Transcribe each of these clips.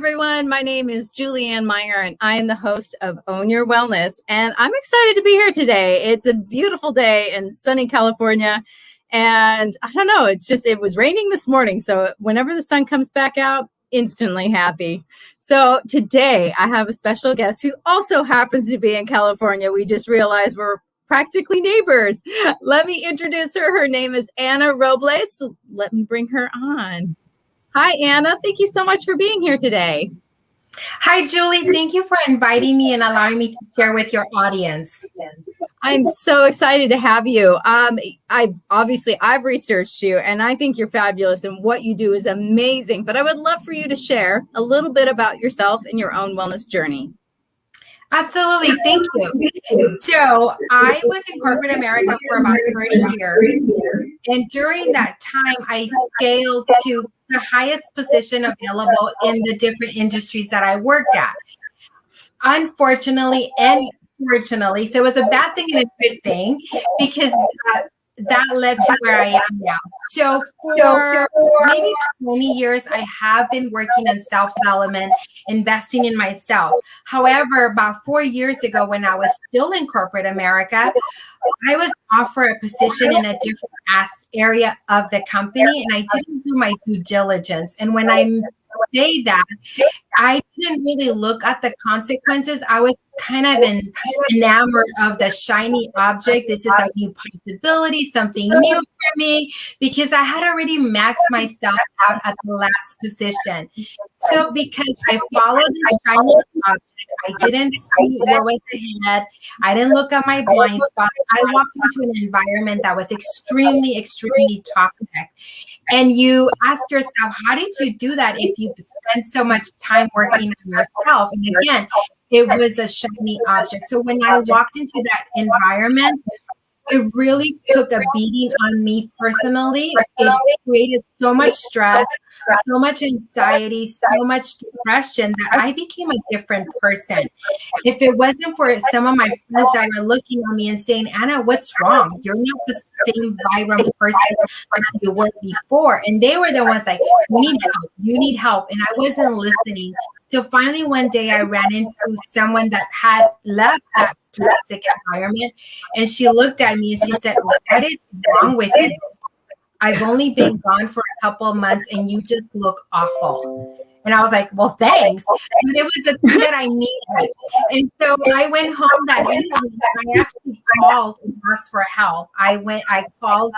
everyone. My name is Julianne Meyer, and I am the host of Own Your Wellness. And I'm excited to be here today. It's a beautiful day in sunny California. And I don't know, it was raining this morning. So whenever the sun comes back out, instantly happy. So today I have a special guest who also happens to be in California. We just realized we're practically neighbors. Let me introduce her. Her name is Anna Robles. Let me bring her on. Hi, Anna. Thank you so much for being here today. Hi, Julie. Thank you for inviting me and allowing me to share with your audience. I'm so excited to have you. I've researched you, and I think you're fabulous, and what you do is amazing. But I would love for you to share a little bit about yourself and your own wellness journey. Absolutely. Thank you. So I was in corporate America for about 30 years. And during that time, I scaled to the highest position available in the different industries that I worked at. Unfortunately and fortunately, so it was a bad thing and a good thing, because that led to where I am now. So for maybe 20 years, I have been working in self-development, investing in myself. However, about 4 years ago, when I was still in corporate America, I was offered a position in a different area of the company, and I didn't do my due diligence. And when I say that, I didn't really look at the consequences. I was kind of enamored of the shiny object. This is a new possibility, something new for me, because I had already maxed myself out at the last position. So because I followed the shiny object, I didn't see what was ahead. I didn't look at my blind spot. I walked into an environment that was extremely, extremely toxic. And you ask yourself, how did you do that if you spend so much time working on yourself? And again, it was a shiny object. So when I walked into that environment, it really took a beating on me personally. It created so much stress, so much anxiety, so much depression that I became a different person. If it wasn't for some of my friends that were looking at me and saying, Anna, what's wrong? You're not the same vibrant person as you were before. And they were the ones like, you need help. And I wasn't listening. So finally, one day I ran into someone that had left that toxic environment, and she looked at me and she said, what is wrong with you? I've only been gone for a couple of months and you just look awful. And I was like, well, thanks. But it was the thing that I needed. And so I went home that evening and I actually called and asked for help. I called,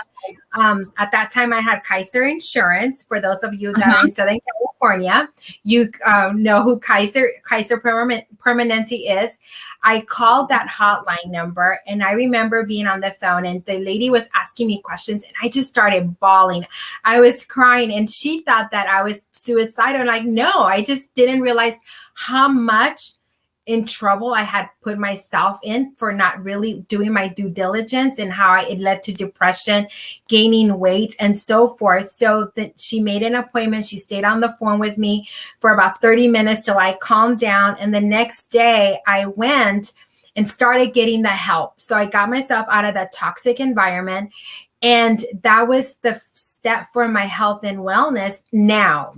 at that time I had Kaiser Insurance. For those of you that are in Southern California, you know who Kaiser Permanente is. I called that hotline number, and I remember being on the phone and the lady was asking me questions, and I just started bawling. I was crying, and she thought that I was suicidal. I'm like, no, I just didn't realize how much in trouble I had put myself in for not really doing my due diligence, and how it led to depression, gaining weight, and so forth. So that she made an appointment. She stayed on the phone with me for about 30 minutes till I calmed down. And the next day I went and started getting the help. So I got myself out of that toxic environment. And that was the step for my health and wellness. Now,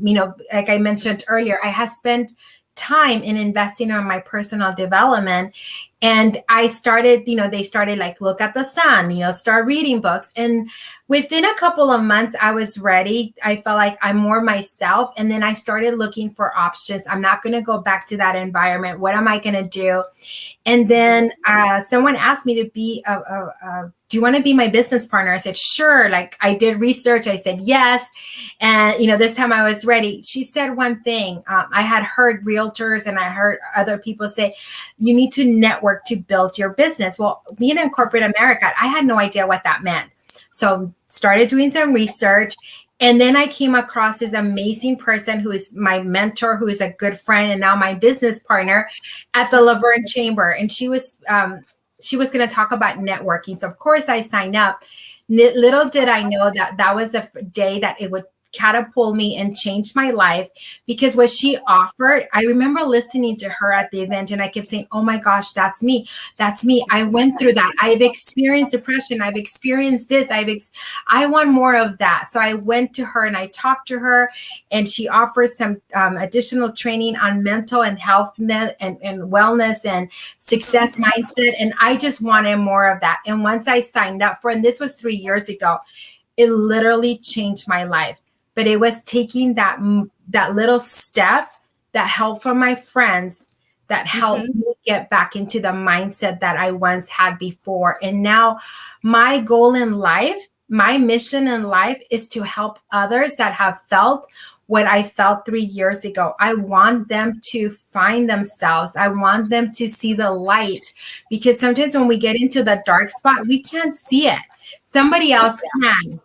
like I mentioned earlier, I have spent time in investing on my personal development. And I started, they started like, look at the sun, start reading books. And within a couple of months, I was ready. I felt like I'm more myself. And then I started looking for options. I'm not going to go back to that environment. What am I going to do? And then someone asked me to be do you want to be my business partner? I said, sure. Like I did research. I said, yes. And, this time I was ready. She said one thing. I had heard realtors and I heard other people say, you need to network to build your business. Well, being in corporate America, I had no idea what that meant. So started doing some research. And then I came across this amazing person who is my mentor, who is a good friend, and now my business partner at the Laverne Chamber. And she was going to talk about networking. So of course I signed up. Little did I know that was a day that it would catapulted me and changed my life, because what she offered, I remember listening to her at the event and I kept saying, oh my gosh, that's me. That's me. I went through that. I've experienced depression. I've experienced this. I want more of that. So I went to her and I talked to her, and she offers some additional training on mental and health and wellness and success mindset. And I just wanted more of that. And once I signed up for, and this was 3 years ago, it literally changed my life. But it was taking that little step, that help from my friends, that helped me get back into the mindset that I once had before. And now my goal in life, my mission in life, is to help others that have felt what I felt 3 years ago. I want them to find themselves. I want them to see the light, because sometimes when we get into the dark spot, we can't see it. Somebody else can.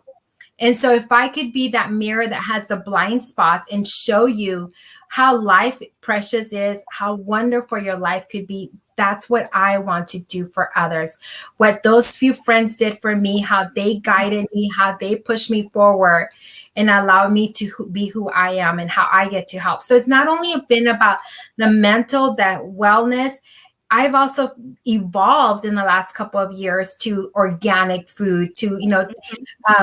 And so if I could be that mirror that has the blind spots and show you how life precious is, how wonderful your life could be, that's what I want to do for others. What those few friends did for me, how they guided me, how they pushed me forward and allowed me to be who I am and how I get to help. So it's not only been about the mental, that wellness. I've also evolved in the last couple of years to organic food, to,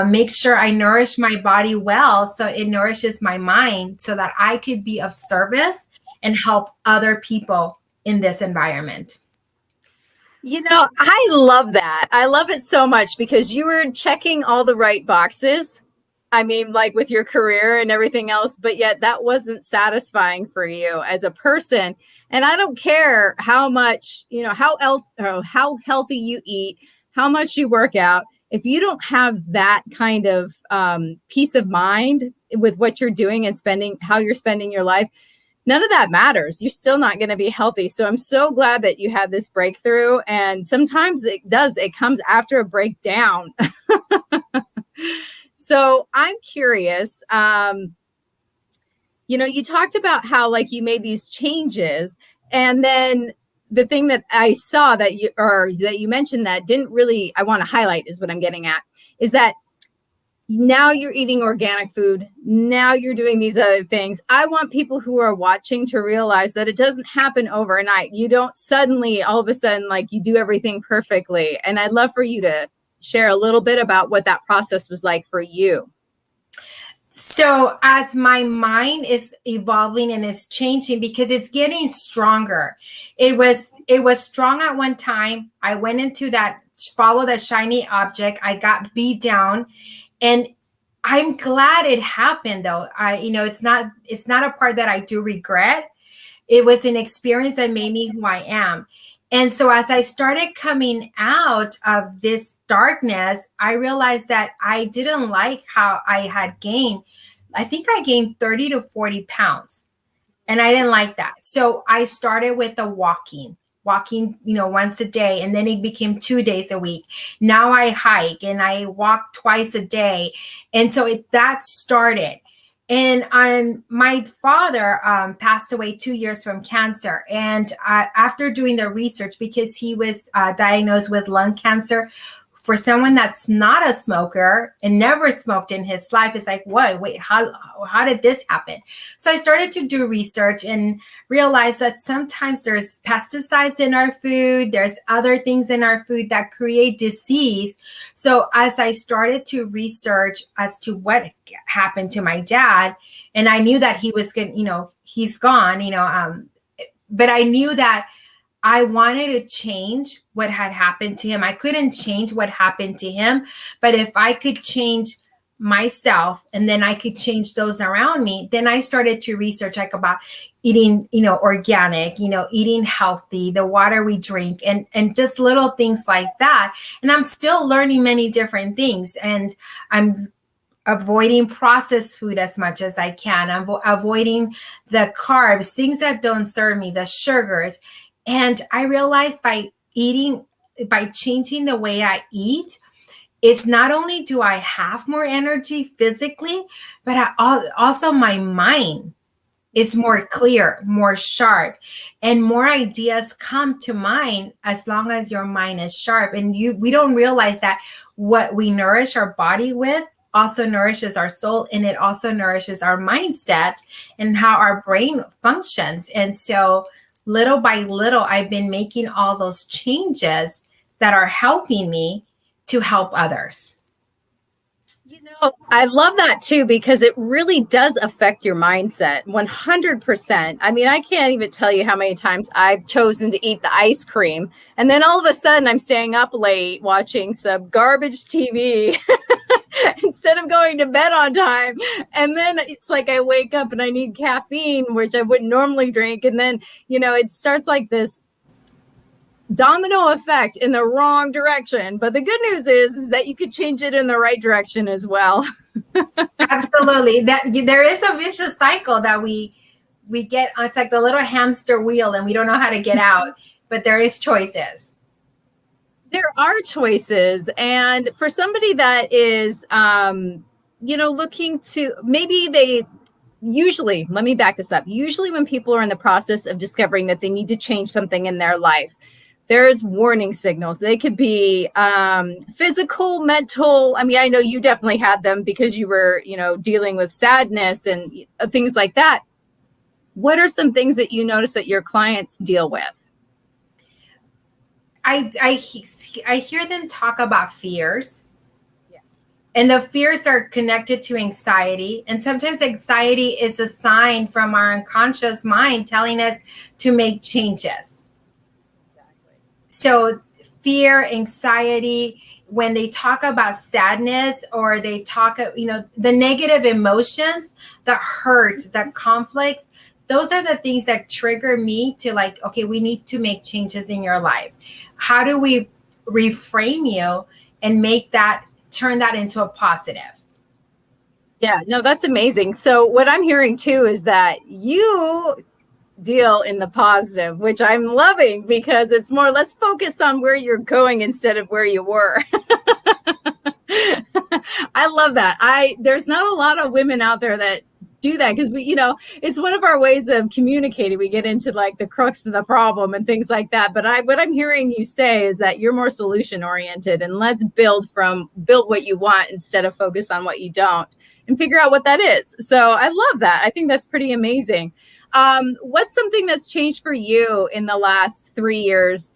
make sure I nourish my body well, so it nourishes my mind, so that I could be of service and help other people in this environment. I love that. I love it so much, because you were checking all the right boxes. I mean, like with your career and everything else, but yet that wasn't satisfying for you as a person. And I don't care how much, how healthy you eat, how much you work out. If you don't have that kind of peace of mind with what you're doing and how you're spending your life, none of that matters. You're still not going to be healthy. So I'm so glad that you had this breakthrough. And sometimes it comes after a breakdown. So I'm curious, you talked about how you made these changes, and then the thing that I saw that you mentioned that didn't really, I want to highlight, is what I'm getting at, is that now you're eating organic food. Now you're doing these other things. I want people who are watching to realize that it doesn't happen overnight. You don't suddenly, all of a sudden, you do everything perfectly. And I'd love for you to share a little bit about what that process was like for you. So as my mind is evolving and it's changing, because it's getting stronger. It was strong at one time. I went into that, follow the shiny object. I got beat down, and I'm glad it happened though. It's not a part that I do regret. It was an experience that made me who I am. And so as I started coming out of this darkness, I realized that I didn't like how I had gained. I think I gained 30 to 40 pounds, and I didn't like that. So I started with the walking, once a day, and then it became 2 days a week. Now I hike and I walk twice a day. And so that started. And my father passed away 2 years from cancer. And after doing the research, because he was diagnosed with lung cancer, for someone that's not a smoker and never smoked in his life, it's like, wait, how did this happen? So I started to do research and realized that sometimes there's pesticides in our food. There's other things in our food that create disease. So as I started to research as to what happened to my dad, and I knew that he was good, he's gone, but I knew that I wanted to change what had happened to him. I couldn't change what happened to him, but if I could change myself and then I could change those around me, then I started to research about eating, organic, eating healthy, the water we drink, and just little things like that. And I'm still learning many different things, and I'm avoiding processed food as much as I can. I'm avoiding the carbs, things that don't serve me, the sugars. And I realized by changing the way I eat, it's not only do I have more energy physically, but also my mind is more clear, more sharp, and more ideas come to mind as long as your mind is sharp. And we don't realize that what we nourish our body with also nourishes our soul, and it also nourishes our mindset and how our brain functions. And so little by little, I've been making all those changes that are helping me to help others. I love that too, because it really does affect your mindset 100%. I mean, I can't even tell you how many times I've chosen to eat the ice cream. And then all of a sudden I'm staying up late watching some garbage TV instead of going to bed on time. And then it's like I wake up and I need caffeine, which I wouldn't normally drink. And then, it starts like this domino effect in the wrong direction. But the good news is that you could change it in the right direction as well. Absolutely. That there is a vicious cycle that we get. It's like the little hamster wheel, and we don't know how to get out, but there is choices. There are choices. And for somebody that is, looking to, usually, let me back this up. Usually when people are in the process of discovering that they need to change something in their life, there's warning signals. They could be physical, mental. I mean, I know you definitely had them because you were, dealing with sadness and things like that. What are some things that you notice that your clients deal with? I hear them talk about fears. Yeah. And the fears are connected to anxiety. And sometimes anxiety is a sign from our unconscious mind telling us to make changes. So fear, anxiety, when they talk about sadness, or they talk, the negative emotions, the hurt, the conflict, those are the things that trigger me to like, okay, we need to make changes in your life. How do we reframe you and turn that into a positive? Yeah, no, that's amazing. So what I'm hearing too is that you deal in the positive, which I'm loving, because it's more, let's focus on where you're going instead of where you were. I love that. There's not a lot of women out there that do that, because we, it's one of our ways of communicating. We get into like the crux of the problem and things like that. But what I'm hearing you say is that you're more solution oriented, and let's build what you want instead of focus on what you don't, and figure out what that is. So I love that. I think that's pretty amazing. What's something that's changed for you in the last 3 years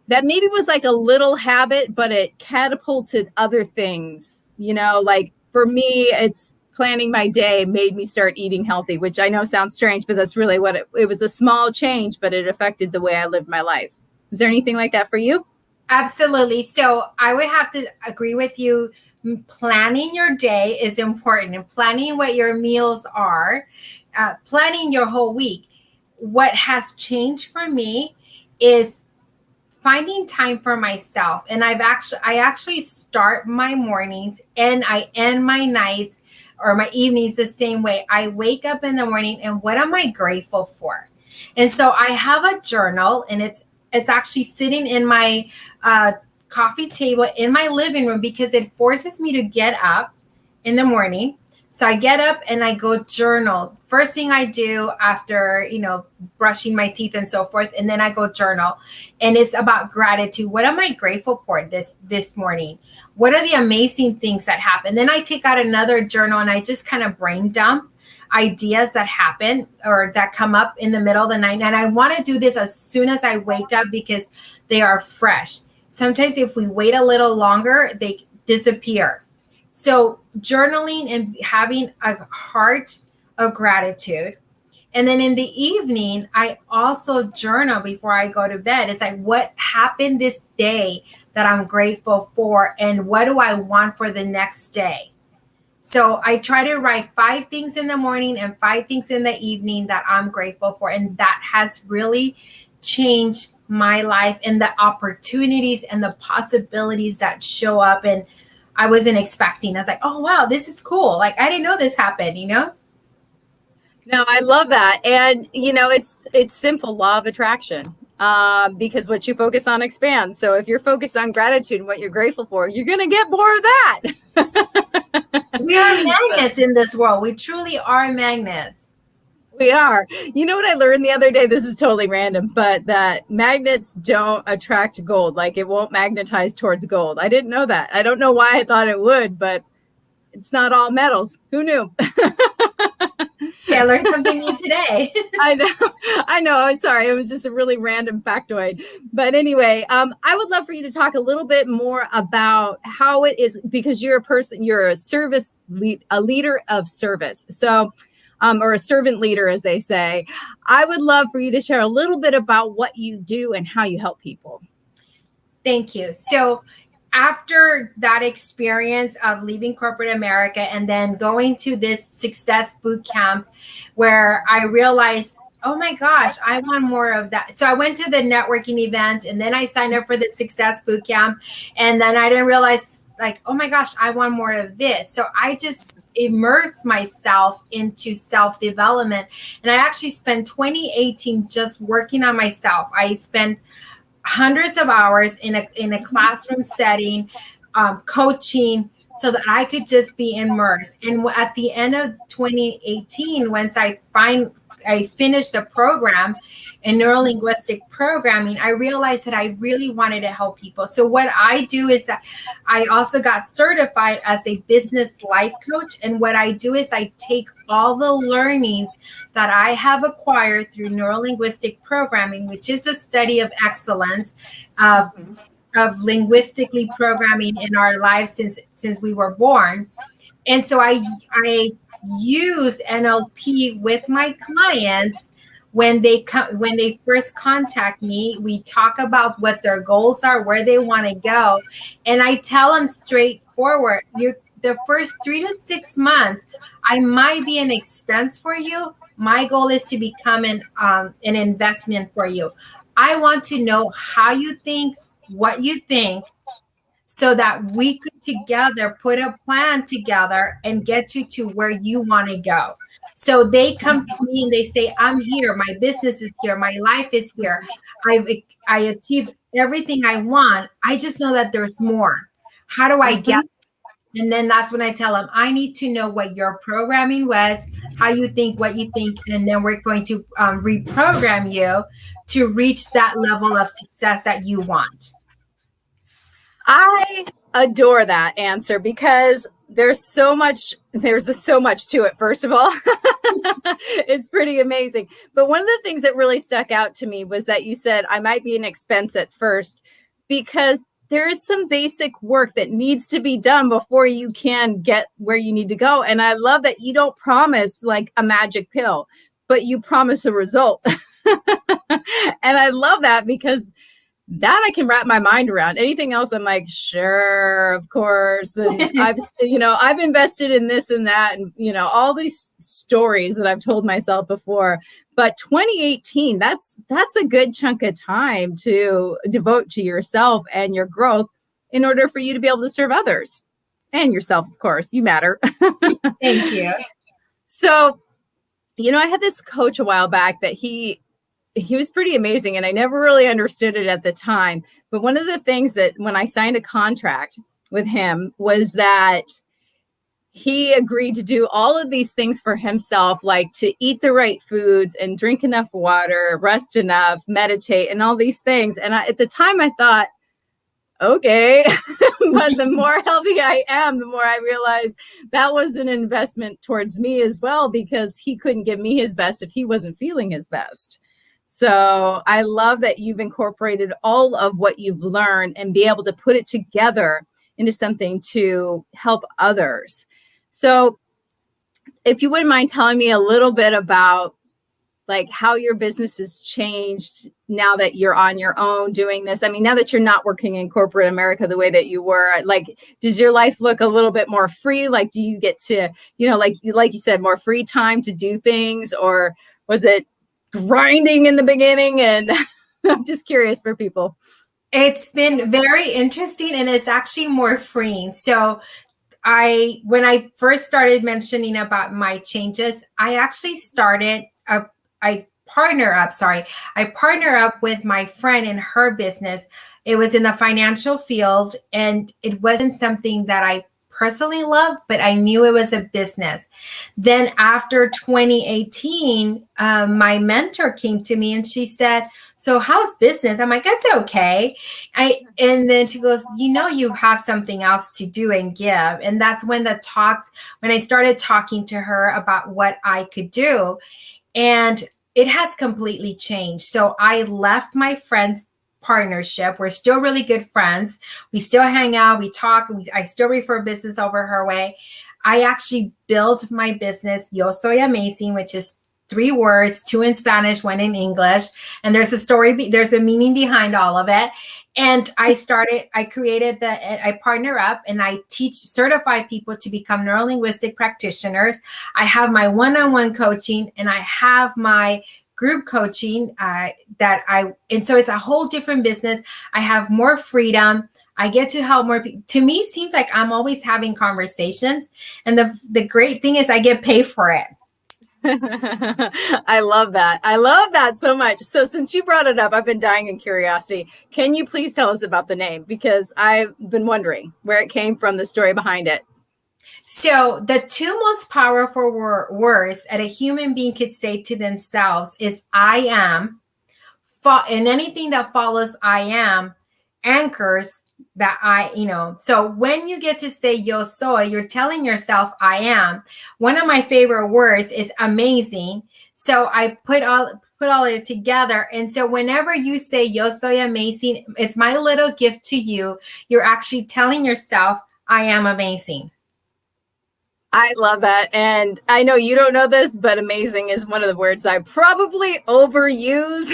that maybe was like a little habit, but it catapulted other things? Like for me, it's planning my day made me start eating healthy, which I know sounds strange, but that's really what it was. A small change, but it affected the way I lived my life. Is there anything like that for you? Absolutely. So I would have to agree with you. Planning your day is important, and planning what your meals are, planning your whole week. What has changed for me is finding time for myself. And I actually start my mornings and I end my nights or my evenings the same way. I wake up in the morning and what am I grateful for? And so I have a journal, and it's actually sitting in my coffee table in my living room, because it forces me to get up in the morning. So I get up and I go journal. First thing I do after, brushing my teeth and so forth. And then I go journal. And it's about gratitude. What am I grateful for this morning? What are the amazing things that happen? Then I take out another journal and I just kind of brain dump ideas that happen or that come up in the middle of the night. And I want to do this as soon as I wake up because they are fresh. Sometimes if we wait a little longer, they disappear. So journaling and having a heart of gratitude. And then in the evening, I also journal before I go to bed. It's like, what happened this day that I'm grateful for? And what do I want for the next day? So I try to write 5 things in the morning and 5 things in the evening that I'm grateful for. And that has really changed my life and the opportunities and the possibilities that show up. And I wasn't expecting. I was like, oh, wow, this is cool. Like, I didn't know this happened, No, I love that. And, it's simple, law of attraction, because what you focus on expands. So if you're focused on gratitude and what you're grateful for, you're going to get more of that. We are magnets in this world. We truly are magnets. We are. You know what I learned the other day? This is totally random, but that magnets don't attract gold. Like it won't magnetize towards gold. I didn't know that. I don't know why I thought it would, but it's not all metals. Who knew? Yeah, I learned something new today. I know. I'm sorry. It was just a really random factoid. But anyway, I would love for you to talk a little bit more about how it is, because you're a person, you're a a leader of service. So, or a servant leader, as they say. I would love for you to share a little bit about what you do and how you help people. Thank you. So after that experience of leaving corporate America and then going to this success boot camp where I realized, oh my gosh, I want more of that. So I went to the networking event and then I signed up for the success boot camp. And then I didn't realize, like, oh my gosh, I want more of this. So I just immersed myself into self-development. And I actually spent 2018 just working on myself. I spent hundreds of hours in a classroom setting, coaching, so that I could just be immersed. And at the end of 2018, once I finished a program in neurolinguistic programming, I realized that I really wanted to help people. So what I do is that I also got certified as a business life coach. And what I do is I take all the learnings that I have acquired through neurolinguistic programming, which is a study of excellence, of linguistically programming in our lives since we were born. And so I use NLP with my clients when they first contact me. We talk about what their goals are, where they want to go, and I tell them straightforward, the first 3 to 6 months, I might be an expense for you. My goal is to become an investment for you. I want to know how you think, what you think, so that we could together put a plan together and get you to where you want to go. So they come to me and they say, I'm here. My business is here. My life is here. I achieved everything I want. I just know that there's more. How do I get it? And then that's when I tell them, I need to know what your programming was, how you think, what you think, and then we're going to reprogram you to reach that level of success that you want. I adore that answer because there's so much to it. First of all, it's pretty amazing. But one of the things that really stuck out to me was that you said, I might be an expense at first, because there is some basic work that needs to be done before you can get where you need to go. And I love that you don't promise like a magic pill, but you promise a result. And I love that, because that I can wrap my mind around. Anything else, I'm like, sure, of course. And I've invested in this and that, and all these stories that I've told myself before. But 2018, that's a good chunk of time to devote to yourself and your growth in order for you to be able to serve others and yourself, of course. You matter. Thank you. So, I had this coach a while back that he was pretty amazing, and I never really understood it at the time. But one of the things that when I signed a contract with him was that he agreed to do all of these things for himself, like to eat the right foods and drink enough water, rest enough, meditate, and all these things. And at the time I thought, okay, but the more healthy I am, the more I realize that was an investment towards me as well, because he couldn't give me his best if he wasn't feeling his best. So I love that you've incorporated all of what you've learned and be able to put it together into something to help others. So if you wouldn't mind telling me a little bit about like how your business has changed now that you're on your own doing this. I mean, now that you're not working in corporate America the way that you were, like, does your life look a little bit more free? Like, do you get to, like you said, more free time to do things, or was it grinding in the beginning? And I'm just curious for people. It's been very interesting, and it's actually more freeing. So when I first started mentioning about my changes, I actually I partner up with my friend in her business. It was in the financial field, and it wasn't something that I personally love, but I knew it was a business. Then after 2018, my mentor came to me and she said, so how's business? I'm like, that's okay. And then she goes, you have something else to do and give. And that's when when I started talking to her about what I could do. And it has completely changed. So I left my friend's partnership. We're still really good friends. We still hang out. We talk. I still refer business over her way. I actually built my business, Yo Soy Amazing, which is 3 words, 2 in Spanish, 1 in English. And there's a story, there's a meaning behind all of it. And I partner up and I teach certified people to become neuro-linguistic practitioners. I have my one-on-one coaching and I have my group coaching and so it's a whole different business. I have more freedom. I get to help more people. To me, it seems like I'm always having conversations. And the great thing is I get paid for it. I love that. I love that so much. So since you brought it up, I've been dying in curiosity. Can you please tell us about the name? Because I've been wondering where it came from, the story behind it. So the 2 most powerful words that a human being could say to themselves is I am. And anything that follows I am anchors that so when you get to say yo soy, you're telling yourself I am. One of my favorite words is amazing. So I put all of it together. And so whenever you say yo soy amazing, it's my little gift to you. You're actually telling yourself I am amazing. I love that. And I know you don't know this, but amazing is one of the words I probably overuse.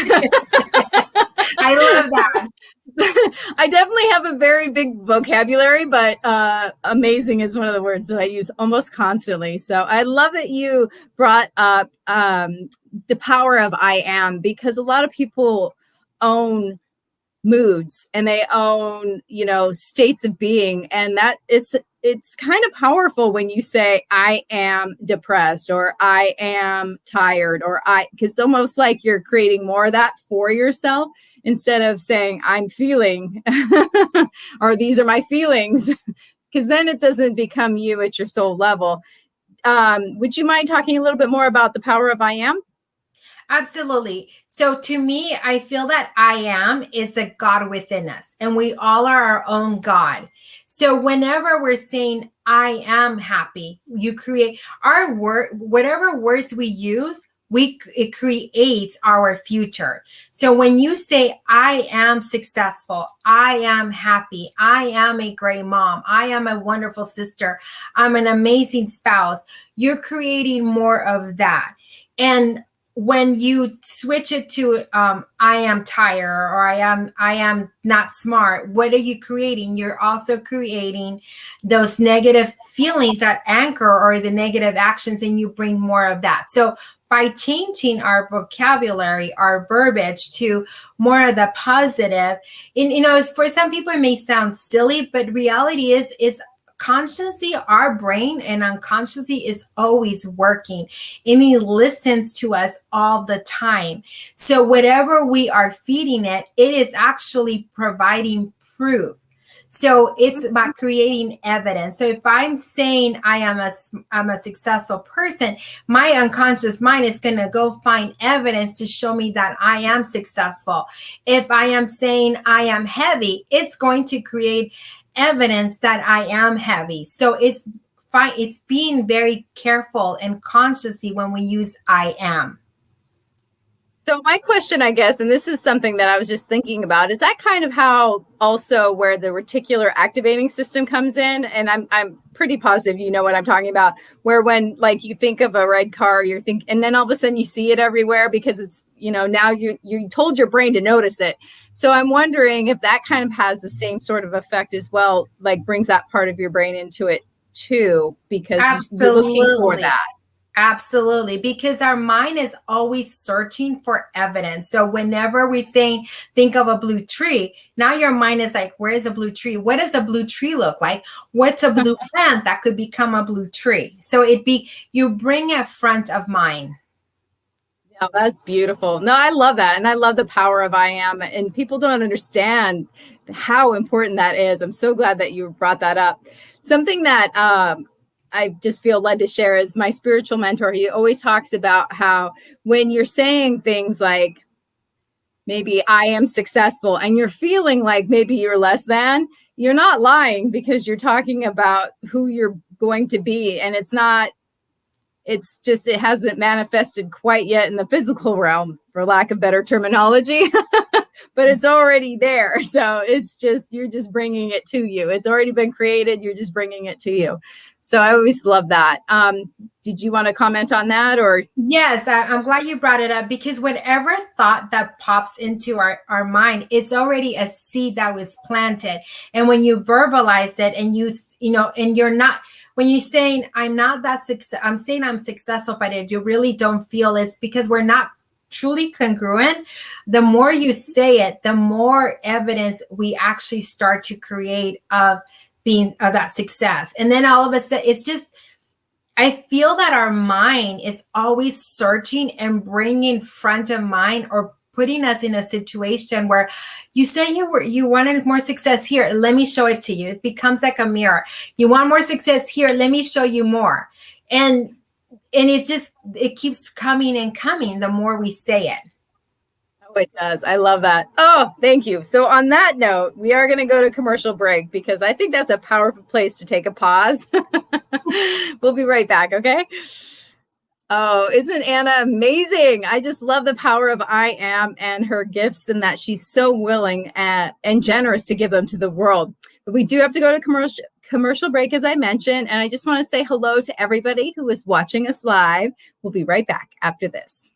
I love that. I definitely have a very big vocabulary, but amazing is one of the words that I use almost constantly. So I love that you brought up the power of I am, because a lot of people own moods and they own, states of being, and that it's kind of powerful when you say I am depressed or I am tired because it's almost like you're creating more of that for yourself instead of saying I'm feeling or these are my feelings, because then it doesn't become you at your soul level. Would you mind talking a little bit more about the power of I am? Absolutely. So to me, I feel that I am is the God within us, and we all are our own God. So whenever we're saying I am happy, you create our word, whatever words we use, it creates our future. So when you say I am successful, I am happy, I am a great mom, I am a wonderful sister, I'm an amazing spouse, you're creating more of that. And when you switch it to I am tired or I am not smart, what are you creating? You're also creating those negative feelings that anchor or the negative actions, and you bring more of that. So by changing our vocabulary, our verbiage to more of the positive, and for some people it may sound silly, but reality is consciously, our brain and unconsciously is always working, and it listens to us all the time. So whatever we are feeding it, it is actually providing proof. So it's about creating evidence. So if I'm saying I'm a successful person, my unconscious mind is going to go find evidence to show me that I am successful. If I am saying I am heavy, it's going to create evidence that I am heavy. So it's fine. It's being very careful and consciously when we use I am. So my question, I guess, and this is something that I was just thinking about, is that kind of how also where the reticular activating system comes in? And I'm pretty positive you know what I'm talking about, where when like you think of a red car, and then all of a sudden you see it everywhere because it's, now you told your brain to notice it. So I'm wondering if that kind of has the same sort of effect as well, like brings that part of your brain into it too, because you're looking for that. Absolutely, because our mind is always searching for evidence. So whenever we say, think of a blue tree, now your mind is like, where is a blue tree? What does a blue tree look like? What's a blue plant that could become a blue tree? So you bring it front of mind. Oh, that's beautiful. No, I love that. And I love the power of I am. And people don't understand how important that is. I'm so glad that you brought that up. Something that I just feel led to share is my spiritual mentor. He always talks about how when you're saying things like, maybe I am successful, and you're feeling like maybe you're less than, you're not lying, because you're talking about who you're going to be. And it's just, it hasn't manifested quite yet in the physical realm, for lack of better terminology, but it's already there. So it's just, you're just bringing it to you. It's already been created. You're just bringing it to you. So I always love that. Did you want to comment on that? Or Yes, I'm glad you brought it up, because whatever thought that pops into our mind, it's already a seed that was planted. And when you verbalize it, and and you're not, when you're saying, I'm not that success, I'm saying I'm successful, but if you really don't feel, it's because we're not truly congruent. The more you say it, the more evidence we actually start to create of that success. And then all of a sudden, it's just, I feel that our mind is always searching and bringing front of mind, or putting us in a situation where you say you wanted more success here. Let me show it to you. It becomes like a mirror. You want more success here. Let me show you more. And it's just, it keeps coming and coming the more we say it. Oh, it does. I love that. Oh, thank you. So on that note, we are going to go to commercial break, because I think that's a powerful place to take a pause. We'll be right back. Okay. Oh, isn't Anna amazing? I just love the power of I am and her gifts, and that she's so willing and generous to give them to the world. But we do have to go to commercial break, as I mentioned. And I just want to say hello to everybody who is watching us live. We'll be right back after this.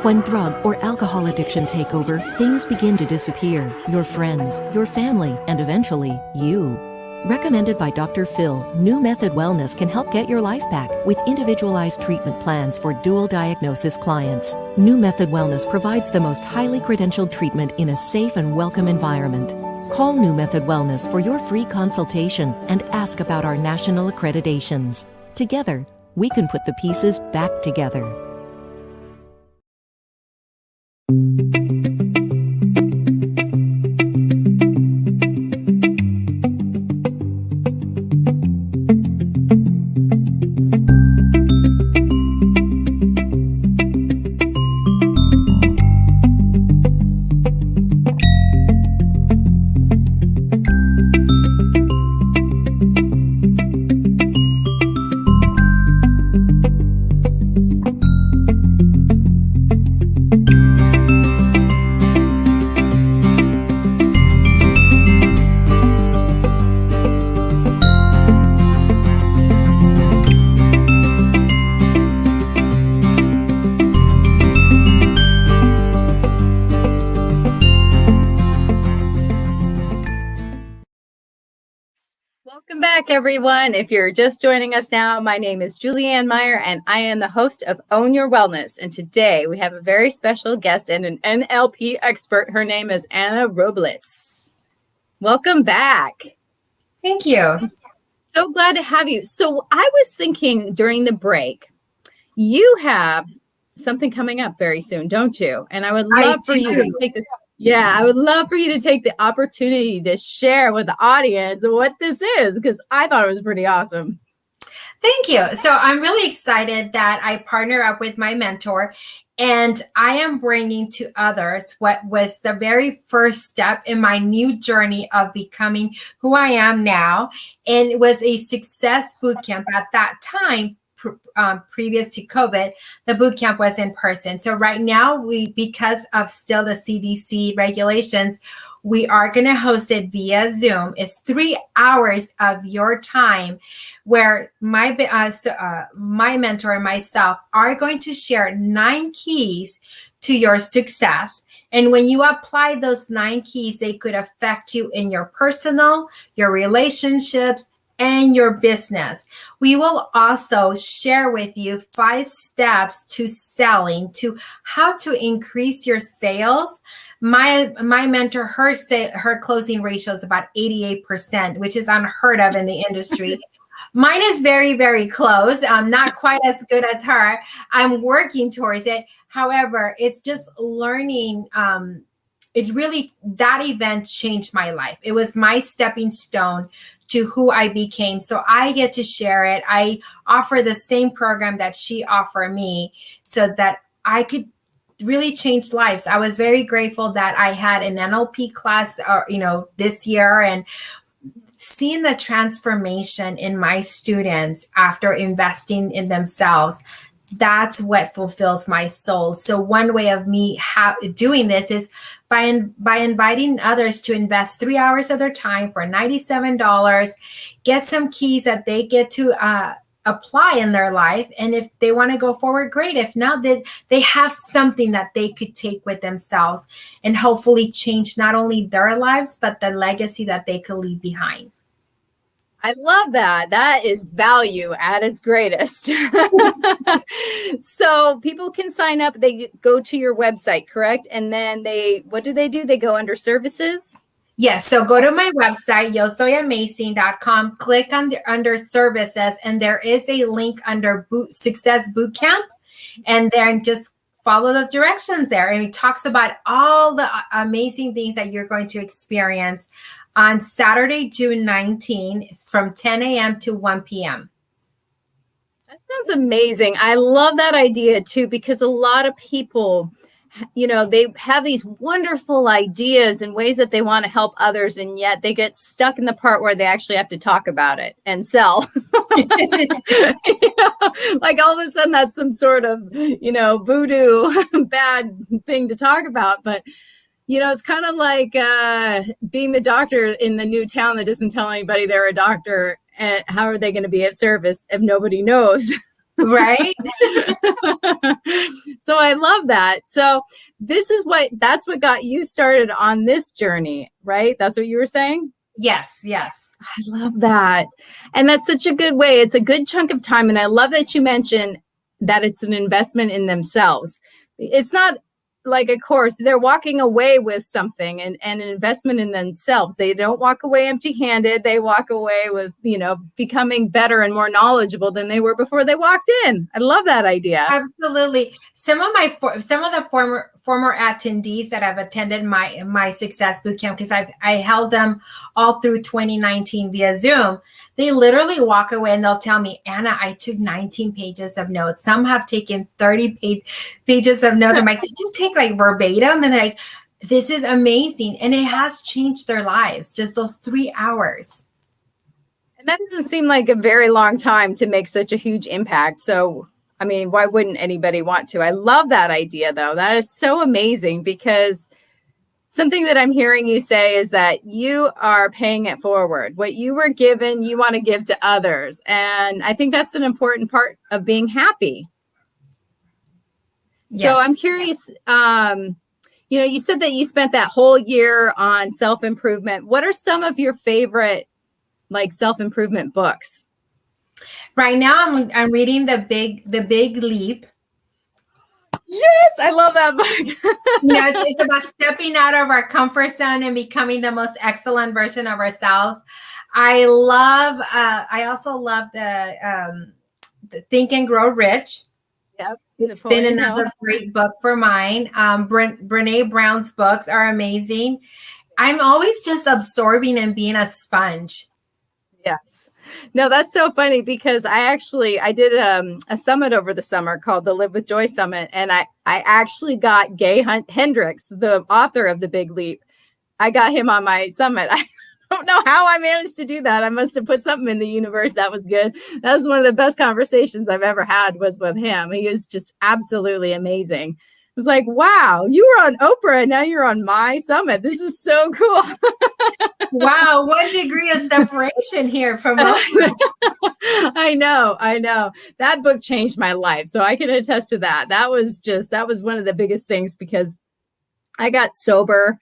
When drug or alcohol addiction take over, things begin to disappear. Your friends, your family, and eventually, you. Recommended by Dr. Phil, New Method Wellness can help get your life back with individualized treatment plans for dual diagnosis clients. New Method Wellness provides the most highly credentialed treatment in a safe and welcome environment. Call New Method Wellness for your free consultation and ask about our national accreditations. Together, we can put the pieces back together. Welcome back, everyone. If you're just joining us now, my name is Julianne Meyer, and I am the host of Own Your Wellness. And today we have a very special guest and an NLP expert. Her name is Anna Robles. Welcome back. Thank you. So glad to have you. So I was thinking during the break, you have something coming up very soon, don't you? And I would love for you to take this. Yeah, I would love for you to take the opportunity to share with the audience what this is, because I thought it was pretty awesome. Thank you. So I'm really excited that I partner up with my mentor, and I am bringing to others what was the very first step in my new journey of becoming who I am now. And it was a success boot camp at that time. Previous to COVID, the boot camp was in person. So right now, because of still the CDC regulations, we are going to host it via Zoom. It's 3 hours of your time, where my mentor and myself are going to share 9 keys to your success. And when you apply those 9 keys, they could affect you in your personal, your relationships, and your business. We will also share with you 5 steps to selling, to how to increase your sales. My mentor, her closing ratio is about 88%, which is unheard of in the industry. Mine is very, very close. I'm not quite as good as her. I'm working towards it. However, it's just learning. That event changed my life. It was my stepping stone to who I became. So I get to share it. I offer the same program that she offered me so that I could really change lives. I was very grateful that I had an NLP class, this year, and seeing the transformation in my students after investing in themselves. That's what fulfills my soul. So one way of me doing this is by inviting others to invest 3 hours of their time for $97, get some keys that they get to apply in their life. And if they want to go forward, great. If not, they have something that they could take with themselves and hopefully change not only their lives, but the legacy that they could leave behind. I love that. That is value at its greatest. So people can sign up. They go to your website, correct? And then what do? They go under services? Yes. So go to my website, yosoyamazing.com, click under services, and there is a link under Success Bootcamp. And then just follow the directions there. And it talks about all the amazing things that you're going to experience on Saturday, June 19, from 10 a.m. to 1 p.m. That sounds amazing. I love that idea too, because a lot of people, they have these wonderful ideas and ways that they want to help others, and yet they get stuck in the part where they actually have to talk about it and sell. Like all of a sudden that's some sort of, voodoo bad thing to talk about. But it's kind of like being the doctor in the new town that doesn't tell anybody they're a doctor. And how are they going to be of service if nobody knows? Right. So I love that. So that's what got you started on this journey, right? That's what you were saying? Yes. I love that. And that's such a good way. It's a good chunk of time. And I love that you mentioned that it's an investment in themselves. It's not like a course. They're walking away with something and an investment in themselves. They don't walk away empty-handed. They walk away with, becoming better and more knowledgeable than they were before they walked in. I love that idea. Absolutely. Some of the former attendees that have attended my Success Bootcamp, because I held them all through 2019 via Zoom, they literally walk away and they'll tell me, Anna, I took 19 pages of notes. Some have taken 30 pages of notes. I'm like, did you take like verbatim? And they're like, this is amazing. And it has changed their lives, just those 3 hours. And that doesn't seem like a very long time to make such a huge impact. So, why wouldn't anybody want to? I love that idea, though. That is so amazing, because something that I'm hearing you say is that you are paying it forward. What you were given, you want to give to others. And I think that's an important part of being happy. Yes. So I'm curious, you said that you spent that whole year on self-improvement. What are some of your favorite self-improvement books? Right now I'm reading The Big Leap. Yes, I love that book. It's about stepping out of our comfort zone and becoming the most excellent version of ourselves. I also love the Think and Grow Rich. Yep. It's been another great book for mine. Brene Brown's books are amazing. I'm always just absorbing and being a sponge. Yes. No, that's so funny because I did a summit over the summer called the Live with Joy Summit. And I actually got Gay Hendricks, the author of The Big Leap. I got him on my summit. I don't know how I managed to do that. I must have put something in the universe that was good. That was one of the best conversations I've ever had was with him. He is just absolutely amazing. I was like, wow, you were on Oprah and now you're on my summit. This is so cool. Wow, 1 degree of separation here from Oprah. I know. That book changed my life. So I can attest to that. That was one of the biggest things because I got sober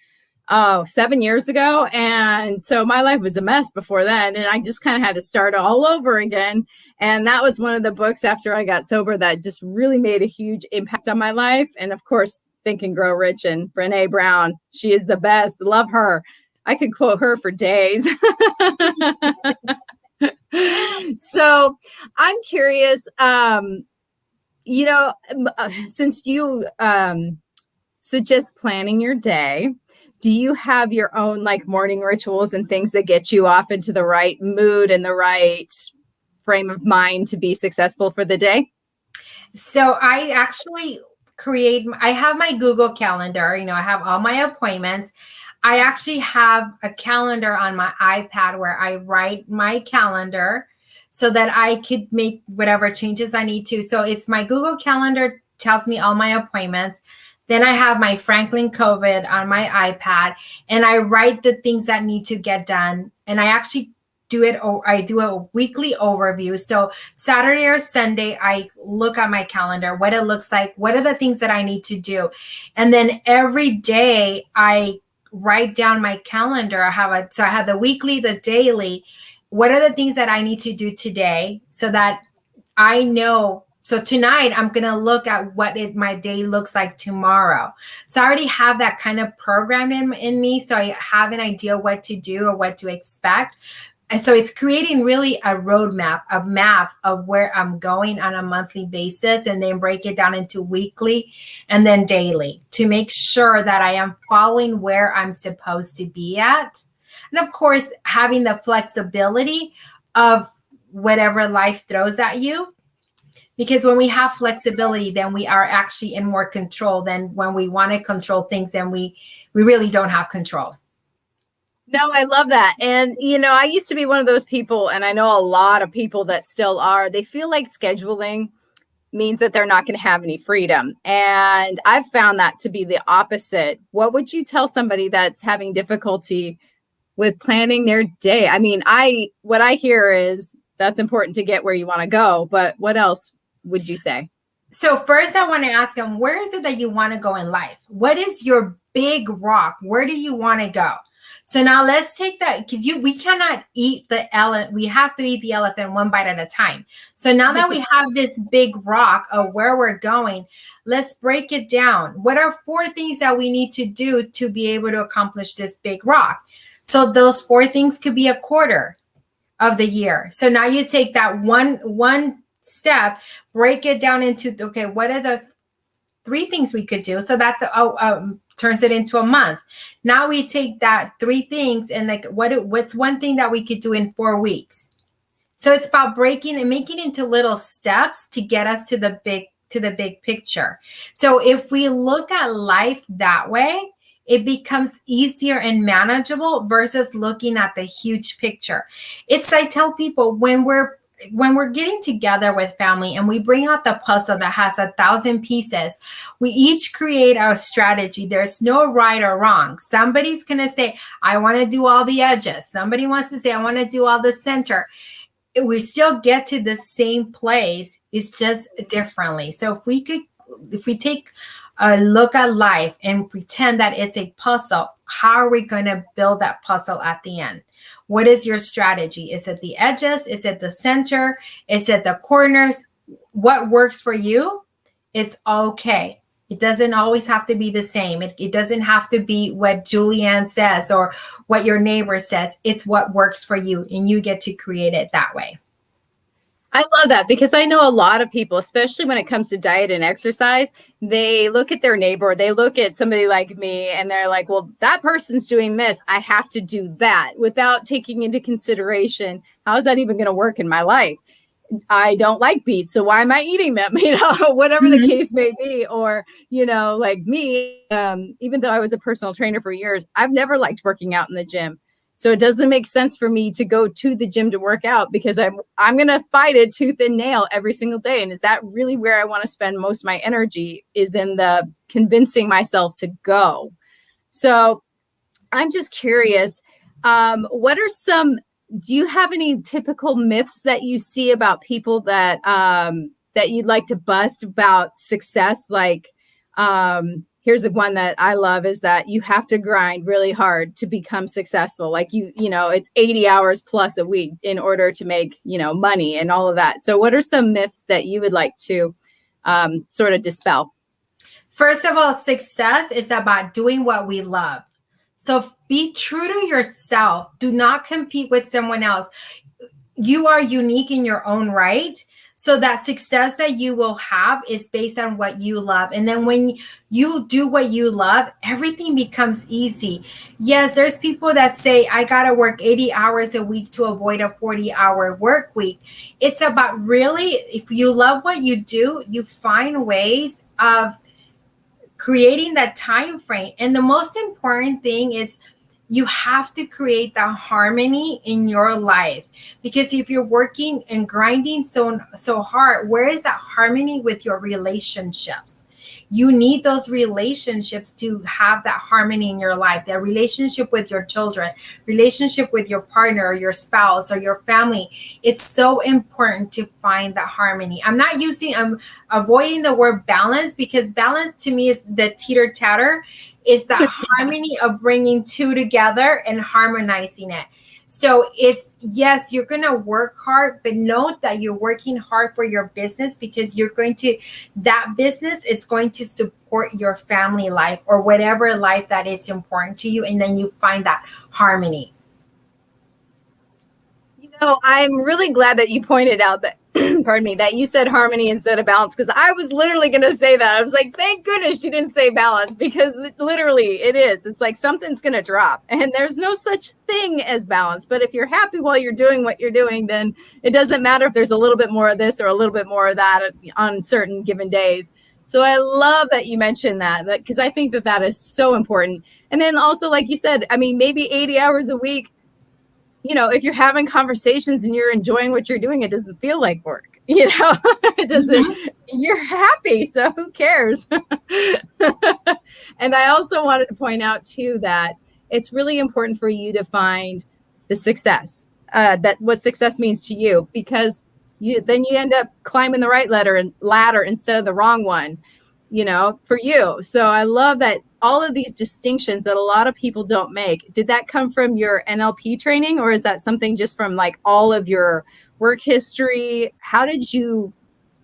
7 years ago. And so my life was a mess before then. And I just kind of had to start all over again. And that was one of the books after I got sober that just really made a huge impact on my life. And of course, Think and Grow Rich and Brene Brown. She is the best. Love her. I could quote her for days. So I'm curious, since you suggest planning your day, do you have your own like morning rituals and things that get you off into the right mood and the right frame of mind to be successful for the day? So I actually I have my Google Calendar, I have all my appointments. I actually have a calendar on my iPad where I write my calendar so that I could make whatever changes I need to. So it's my Google Calendar tells me all my appointments. Then I have my Franklin COVID on my iPad and I write the things that need to get done. And I actually I do a weekly overview. So Saturday or Sunday, I look at my calendar, what it looks like, what are the things that I need to do. And then every day I write down my calendar. I have the weekly, the daily. What are the things that I need to do today so that I know? So tonight I'm going to look at what my day looks like tomorrow. So I already have that kind of program in me. So I have an idea what to do or what to expect. And so it's creating really a roadmap, a map of where I'm going on a monthly basis, and then break it down into weekly and then daily to make sure that I am following where I'm supposed to be at. And of course, having the flexibility of whatever life throws at you. Because when we have flexibility, then we are actually in more control than when we want to control things and we really don't have control. No, I love that. And, I used to be one of those people, and I know a lot of people that still are, they feel like scheduling means that they're not going to have any freedom. And I've found that to be the opposite. What would you tell somebody that's having difficulty with planning their day? I mean, what I hear is that's important to get where you want to go, but what else would you say? So first I want to ask them, where is it that you want to go in life? What is your big rock? Where do you want to go? So now let's take that, because we cannot eat the elephant. We have to eat the elephant one bite at a time. So now that we have this big rock of where we're going, let's break it down. What are 4 things that we need to do to be able to accomplish this big rock? So those 4 things could be a quarter of the year. So now you take that one step, break it down into, okay, what are the 3 things we could do? So that's turns it into a month. Now we take that 3 things and like what's one thing that we could do in 4 weeks. So it's about breaking and making into little steps to get us to the big picture. So if we look at life that way, it becomes easier and manageable versus looking at the huge picture. I tell people when we're getting together with family and we bring out the puzzle that has 1,000 pieces, we each create our strategy. There's no right or wrong. Somebody's going to say, I want to do all the edges. Somebody wants to say, I want to do all the center. We still get to the same place. It's just differently. So if we take a look at life and pretend that it's a puzzle, how are we going to build that puzzle at the end? What is your strategy? Is it the edges? Is it the center? Is it the corners? What works for you? It's okay. It doesn't always have to be the same. It doesn't have to be what Julianne says or what your neighbor says. It's what works for you, and you get to create it that way. I love that because I know a lot of people, especially when it comes to diet and exercise, they look at their neighbor, they look at somebody like me, and they're like, well, that person's doing this. I have to do that without taking into consideration, how is that even going to work in my life? I don't like beets, so why am I eating them? Whatever the case may be. Or, like me, even though I was a personal trainer for years, I've never liked working out in the gym. So it doesn't make sense for me to go to the gym to work out because I'm going to fight it tooth and nail every single day. And is that really where I want to spend most of my energy, is in the convincing myself to go? So I'm just curious, what are some, do you have any typical myths that you see about people that you'd like to bust about success? Like, here's one that I love, is that you have to grind really hard to become successful. Like it's 80 hours plus a week in order to make, money and all of that. So what are some myths that you would like to sort of dispel? First of all, success is about doing what we love. So be true to yourself. Do not compete with someone else. You are unique in your own right. So that success that you will have is based on what you love. And then when you do what you love, everything becomes easy. Yes, there's people that say, I got to work 80 hours a week to avoid a 40-hour work week. It's about really, if you love what you do, you find ways of creating that time frame. And the most important thing is you have to create that harmony in your life, because if you're working and grinding so hard, where is that harmony with your relationships? You need those relationships to have that harmony in your life, that relationship with your children, relationship with your partner or your spouse or your family. It's so important to find that harmony. I'm avoiding the word balance, because balance to me is the teeter tatter. Is that harmony of bringing two together and harmonizing it. So it's, yes, you're going to work hard, but note that you're working hard for your business, because that business is going to support your family life or whatever life that is important to you. And then you find that harmony. I'm really glad that you pointed out that, pardon me, that you said harmony instead of balance, because I was literally going to say that. I was like, thank goodness you didn't say balance, because literally it is. It's like something's going to drop, and there's no such thing as balance. But if you're happy while you're doing what you're doing, then it doesn't matter if there's a little bit more of this or a little bit more of that on certain given days. So I love that you mentioned that, because I think that is so important. And then also, like you said, I mean, maybe 80 hours a week, if you're having conversations and you're enjoying what you're doing, it doesn't feel like work, it doesn't, you're happy. So who cares? And I also wanted to point out too, that it's really important for you to find the success, that what success means to you, because then you end up climbing the right ladder instead of the wrong one, for you. So I love that all of these distinctions that a lot of people don't make. Did that come from your NLP training, or is that something just from like all of your work history? How did you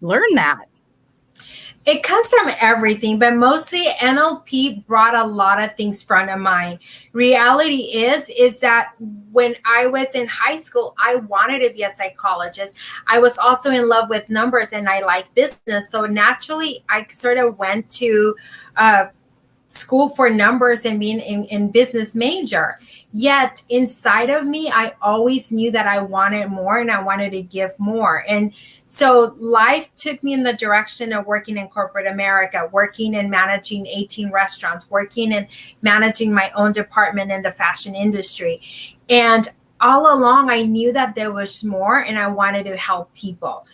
learn that? It comes from everything, but mostly NLP brought a lot of things front of mind. Reality is that when I was in high school, I wanted to be a psychologist. I was also in love with numbers, and I like business. So naturally, I sort of went to school for numbers and being in business major. Yet inside of me, I always knew that I wanted more and I wanted to give more. And so life took me in the direction of working in corporate America, working and managing 18 restaurants, working and managing my own department in the fashion industry. And all along, I knew that there was more and I wanted to help people.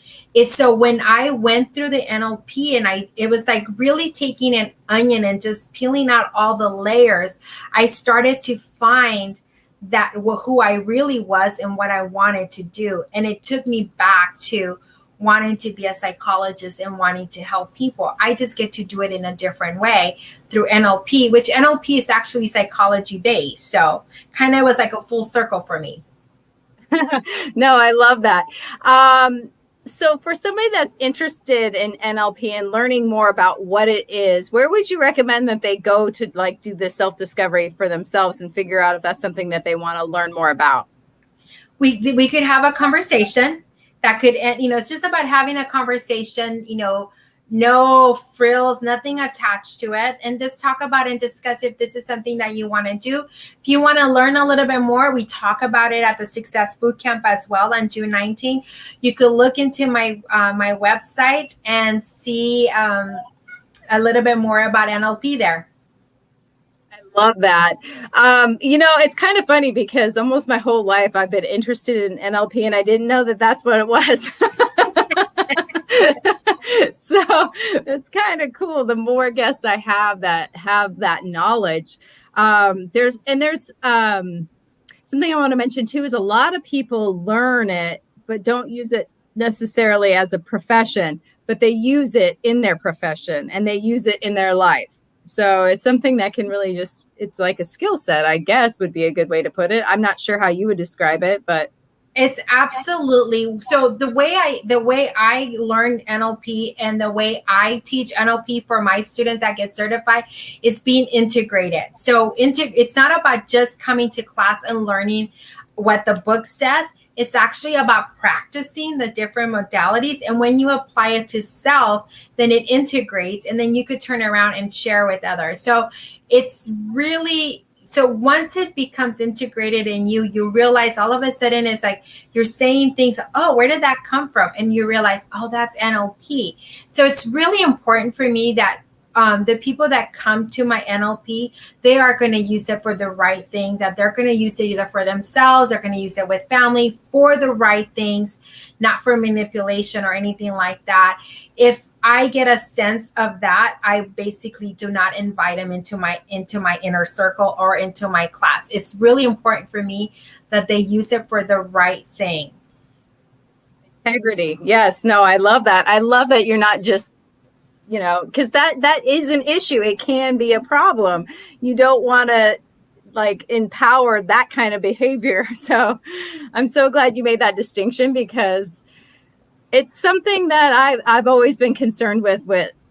So when I went through the NLP, and it was like really taking an onion and just peeling out all the layers, I started to find that who I really was and what I wanted to do. And it took me back to wanting to be a psychologist and wanting to help people. I just get to do it in a different way through NLP, which NLP is actually psychology based. So kind of was like a full circle for me. No, I love that. So for somebody that's interested in NLP and learning more about what it is, where would you recommend that they go to like do this self-discovery for themselves and figure out if that's something that they want to learn more about? We could have a conversation. that could, it's just about having a conversation, no frills, nothing attached to it, and just talk about and discuss if this is something that you want to do. If you want to learn a little bit more, we talk about it at the Success Bootcamp as well on June 19th. You could look into my my website and see a little bit more about NLP there. Love that. It's kind of funny because almost my whole life I've been interested in NLP and I didn't know that that's what it was. So it's kind of cool. The more guests I have that knowledge, there's something I want to mention too, is a lot of people learn it, but don't use it necessarily as a profession, but they use it in their profession and they use it in their life. So it's something that can really it's like a skill set, I guess, would be a good way to put it. I'm not sure how you would describe it, but it's absolutely. So the way I learn NLP and the way I teach NLP for my students that get certified is being integrated. So it's not about just coming to class and learning what the book says. It's actually about practicing the different modalities. And when you apply it to self, then it integrates and then you could turn around and share with others. So it's really, so once it becomes integrated in you, you realize all of a sudden it's like you're saying things, oh, where did that come from? And you realize, oh, that's NLP. So it's really important for me that the people that come to my NLP, they are going to use it for the right thing, that they're going to use it either for themselves, they're going to use it with family for the right things, not for manipulation or anything like that. If I get a sense of that, I basically do not invite them into my inner circle or into my class. It's really important for me that they use it for the right thing. Integrity. Yes. No, I love that. I love that you're not just, because that is an issue. It can be a problem. You don't want to empower that kind of behavior. So I'm so glad you made that distinction, because it's something that I've always been concerned with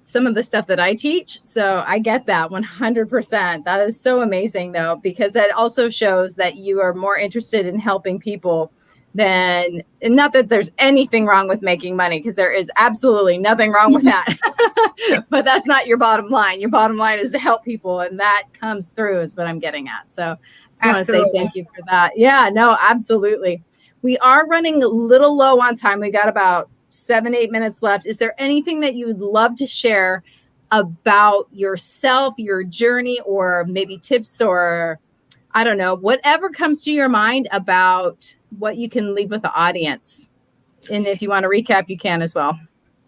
some of the stuff that I teach. So I get that 100%. That is so amazing though, because that also shows that you are more interested in helping people and not that there's anything wrong with making money, because there is absolutely nothing wrong with that. But that's not your bottom line. Your bottom line is to help people, and that comes through is what I'm getting at. So I just want to say thank you for that. Yeah, no, absolutely. We are running a little low on time. We got about 7-8 minutes left. Is there anything that you would love to share about yourself, your journey, or maybe tips, or I don't know, whatever comes to your mind about what you can leave with the audience? And if you want to recap, you can as well.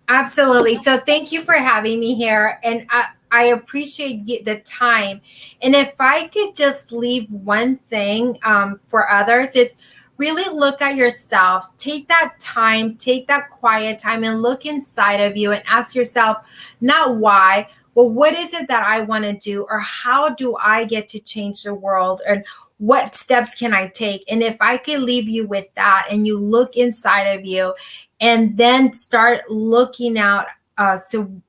Absolutely. So thank you for having me here. And I appreciate the time. And if I could just leave one thing for others, it's really look at yourself. Take that time, take that quiet time and look inside of you and ask yourself, not why, but what is it that I want to do, or how do I get to change the world, and what steps can I take? And if I could leave you with that and you look inside of you and then start looking out, so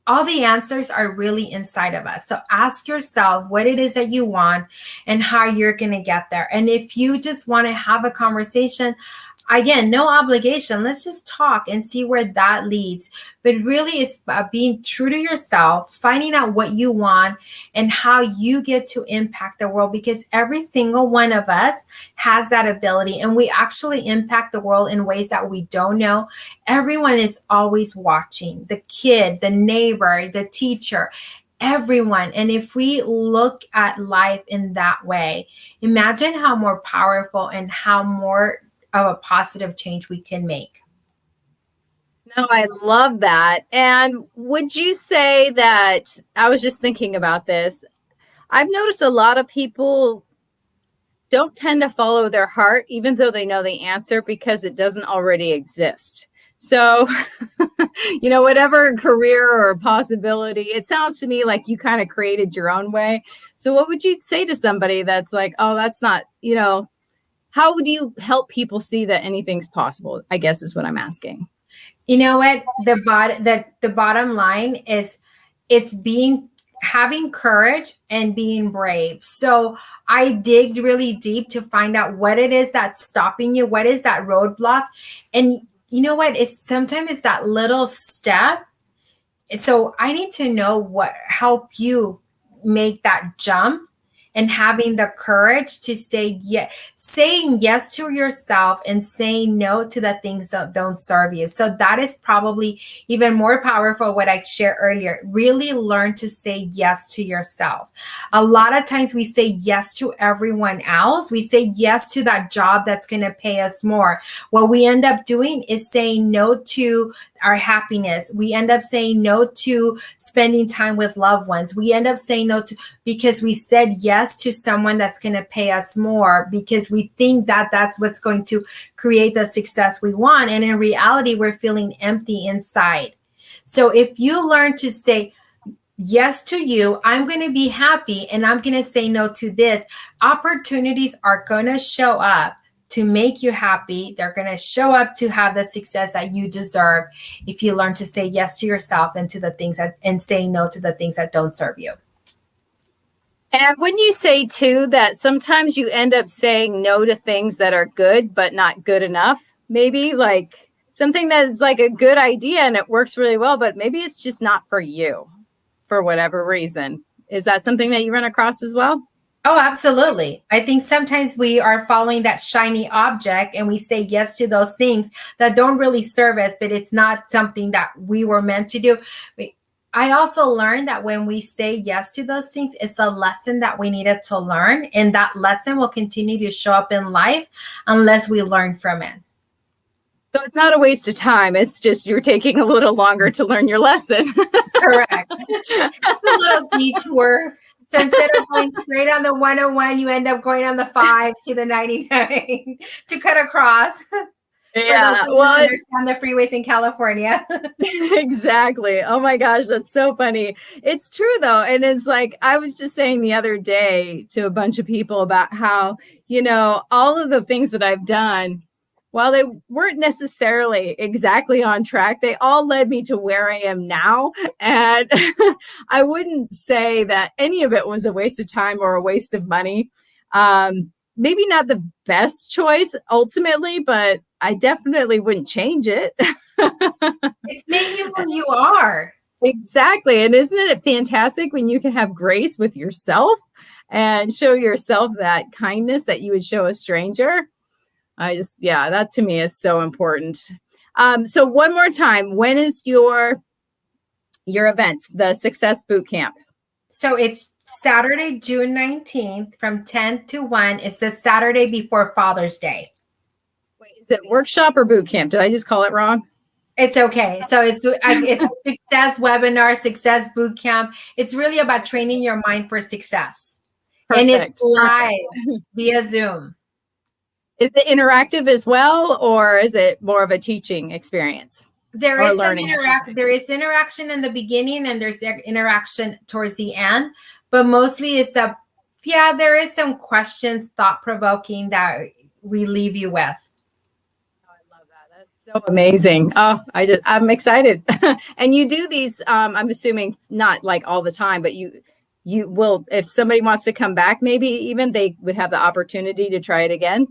all the answers are really inside of us. So ask yourself what it is that you want and how you're going to get there. And if you just want to have a conversation, again, no obligation. Let's just talk and see where that leads. But really, it's about being true to yourself, finding out what you want and how you get to impact the world, because every single one of us has that ability, and we actually impact the world in ways that we don't know. Everyone is always watching, the kid, the neighbor, the teacher, everyone. And if we look at life in that way, imagine how more powerful and how more of a positive change we can make. No, I love that. And would you say that, I was just thinking about this, I've noticed a lot of people don't tend to follow their heart, even though they know the answer, because it doesn't already exist. So, whatever career or possibility, it sounds to me like you kind of created your own way. So what would you say to somebody that's like, oh, that's not, how would you help people see that anything's possible, I guess is what I'm asking. You know what? The bottom line is having courage and being brave. So I digged really deep to find out what it is that's stopping you, what is that roadblock. And you know what? Sometimes it's that little step. So I need to know what help you make that jump, and having the courage to say yes, saying yes to yourself and saying no to the things that don't serve you. So that is probably even more powerful, what I shared earlier. Really learn to say yes to yourself. A lot of times we say yes to everyone else. We say yes to that job that's going to pay us more. What we end up doing is saying no to our happiness. We end up saying no to spending time with loved ones. We end up saying no to, because we said yes to someone that's going to pay us more, because we think that that's what's going to create the success we want. And in reality, we're feeling empty inside. So if you learn to say yes to you, I'm going to be happy, and I'm going to say no to this, opportunities are going to show up to make you happy. They're going to show up to have the success that you deserve if you learn to say yes to yourself and to the things that, and say no to the things that don't serve you. And when you say too that sometimes you end up saying no to things that are good but not good enough, maybe like something that is like a good idea and it works really well, but maybe it's just not for you for whatever reason. Is that something that you run across as well? Oh, absolutely. I think sometimes we are following that shiny object, and we say yes to those things that don't really serve us, but it's not something that we were meant to do. I also learned that when we say yes to those things, it's a lesson that we needed to learn. And that lesson will continue to show up in life unless we learn from it. So it's not a waste of time. It's just you're taking a little longer to learn your lesson. Correct. A little detour. So instead of going straight on the 101, you end up going on the 5 to the 99 to cut across. Yeah, well, understand the freeways in California. Exactly. Oh my gosh, that's so funny. It's true though. And it's like, I was just saying the other day to a bunch of people about how, all of the things that I've done, while they weren't necessarily exactly on track, they all led me to where I am now. And I wouldn't say that any of it was a waste of time or a waste of money. Maybe not the best choice ultimately, but I definitely wouldn't change it. It's made you who you are. Exactly. And isn't it fantastic when you can have grace with yourself and show yourself that kindness that you would show a stranger? That to me is so important. So one more time, when is your event, the Success Boot Camp? So it's Saturday, June 19th from 10 to 1. It's the Saturday before Father's Day. Wait, is it workshop or boot camp? Did I just call it wrong? It's okay. So it's Success Webinar, Success Boot Camp. It's really about training your mind for success. Perfect. And it's live via Zoom. Is it interactive as well, or is it more of a teaching experience? There is interaction in the beginning, and there's interaction towards the end, but mostly there is some questions, thought-provoking that we leave you with. Oh, I love that. That's so amazing. Oh, I'm excited. And you do these, I'm assuming not like all the time, but you will, if somebody wants to come back, maybe even they would have the opportunity to try it again.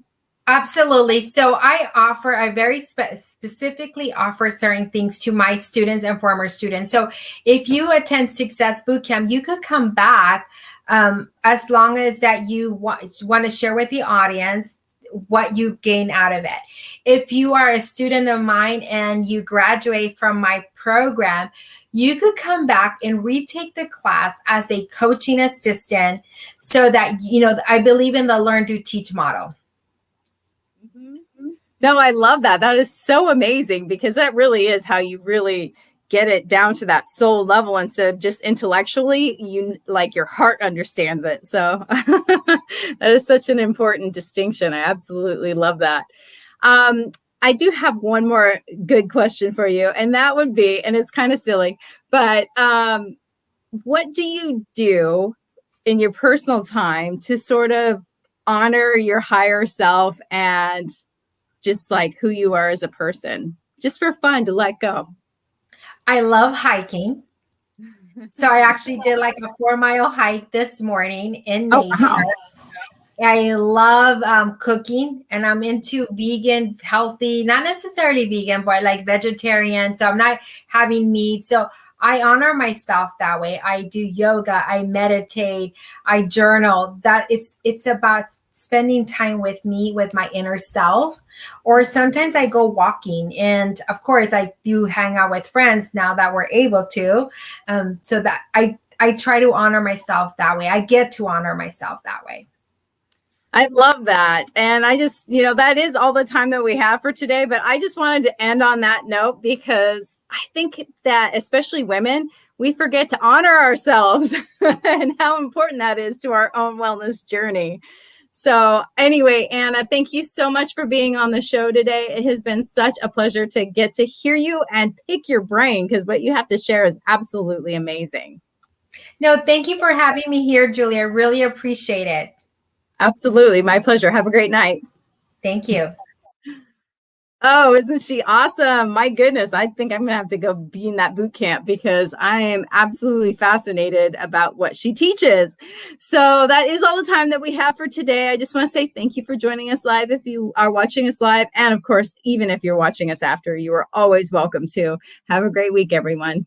Absolutely. So I very specifically offer certain things to my students and former students. So if you attend Success Bootcamp, you could come back as long as that you want to share with the audience what you gain out of it. If you are a student of mine and you graduate from my program, you could come back and retake the class as a coaching assistant, so that, I believe in the learn, do, teach model. No, I love that. That is so amazing, because that really is how you really get it down to that soul level instead of just intellectually. Your heart understands it. So that is such an important distinction. I absolutely love that. I do have one more good question for you, and that would be, and it's kind of silly, but what do you do in your personal time to sort of honor your higher self and just like who you are as a person, just for fun, to let go? I love hiking. So I actually did like a 4-mile hike this morning in nature. Oh, wow. I love cooking, and I'm into vegan, healthy, not necessarily vegan, but like vegetarian. So I'm not having meat. So I honor myself that way. I do yoga, I meditate, I journal. That it's about spending time with me, with my inner self. Or sometimes I go walking, and of course I do hang out with friends now that we're able to. So that I try to honor myself that way. I get to honor myself that way. I love that. And I just, that is all the time that we have for today. But I just wanted to end on that note because I think that especially women, we forget to honor ourselves and how important that is to our own wellness journey. So anyway, Anna, thank you so much for being on the show today. It has been such a pleasure to get to hear you and pick your brain because what you have to share is absolutely amazing. No, thank you for having me here, Julie. I really appreciate it. Absolutely. My pleasure. Have a great night. Thank you. Oh, isn't she awesome? My goodness. I think I'm going to have to go be in that boot camp because I am absolutely fascinated about what she teaches. So that is all the time that we have for today. I just want to say thank you for joining us live if you are watching us live. And of course, even if you're watching us after, you are always welcome to. Have a great week, everyone.